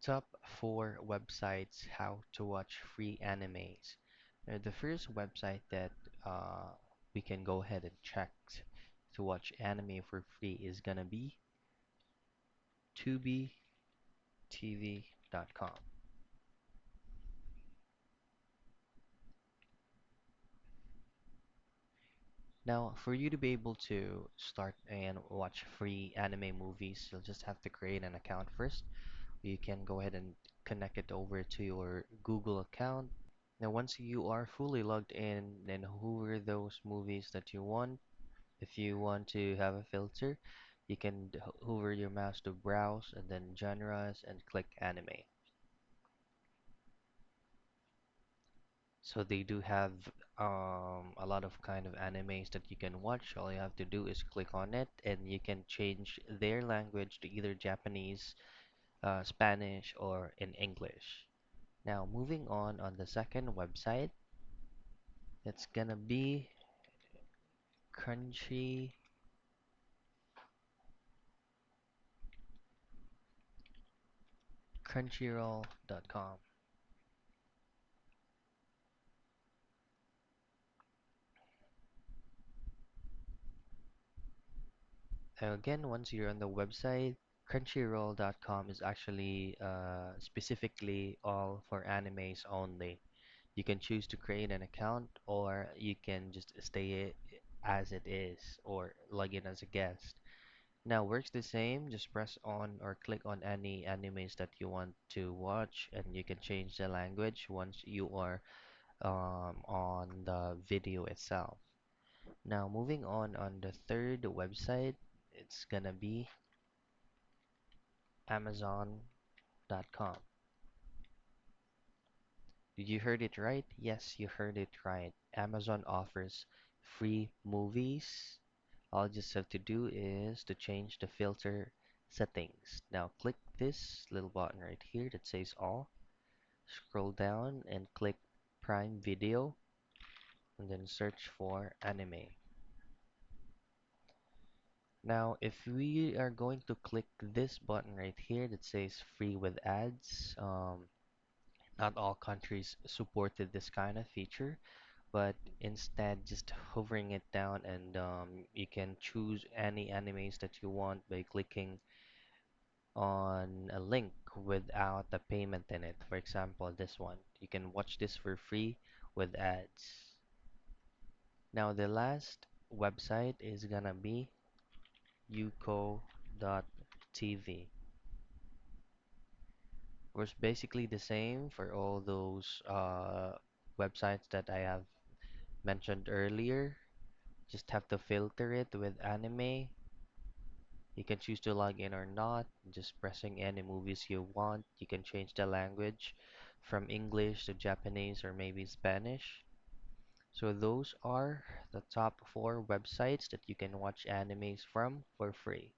Top 4 websites how to watch free animes. Now, the first website that we can go ahead and check to watch anime for free is gonna be tubetv.com. Now, for you to be able to start and watch free anime movies, you'll just have to create an account first. You can go ahead and connect it over to your Google account. Now, once you are fully logged in, then hoover those movies that you want. If you want to have a filter, you can hover your mouse to browse and then genres and click anime. So they do have a lot of kind of animes that you can watch. All you have to do is click on it and you can change their language to either Japanese, Spanish, or in English. Now moving on the second website, it's gonna be Crunchy crunchyroll.com. Now again, once you're on the website, crunchyroll.com is actually specifically all for animes only. You can choose to create an account or you can just stay as it is or log in as a guest. Now works the same, just press on or click on any animes that you want to watch and you can change the language once you are on the video itself. Now moving on the third website, it's gonna be amazon.com. Did you heard it right? Yes, you heard it right. Amazon offers free movies. All you just have to do is to change the filter settings. Now click this little button right here that says all. Scroll down and click Prime Video and then search for anime. Now, if we are going to click this button right here that says free with ads, not all countries supported this kind of feature, but instead just hovering it down and you can choose any animes that you want by clicking on a link without a payment in it. For example, this one. You can watch this for free with ads. Now, the last website is gonna be yuko.tv. Was basically the same for all those websites that I have mentioned earlier. Just have to filter it with anime. You can choose to log in or not, just pressing any movies you want. You can change the language from English to Japanese or maybe Spanish. So those are the top 4 websites that you can watch animes from for free.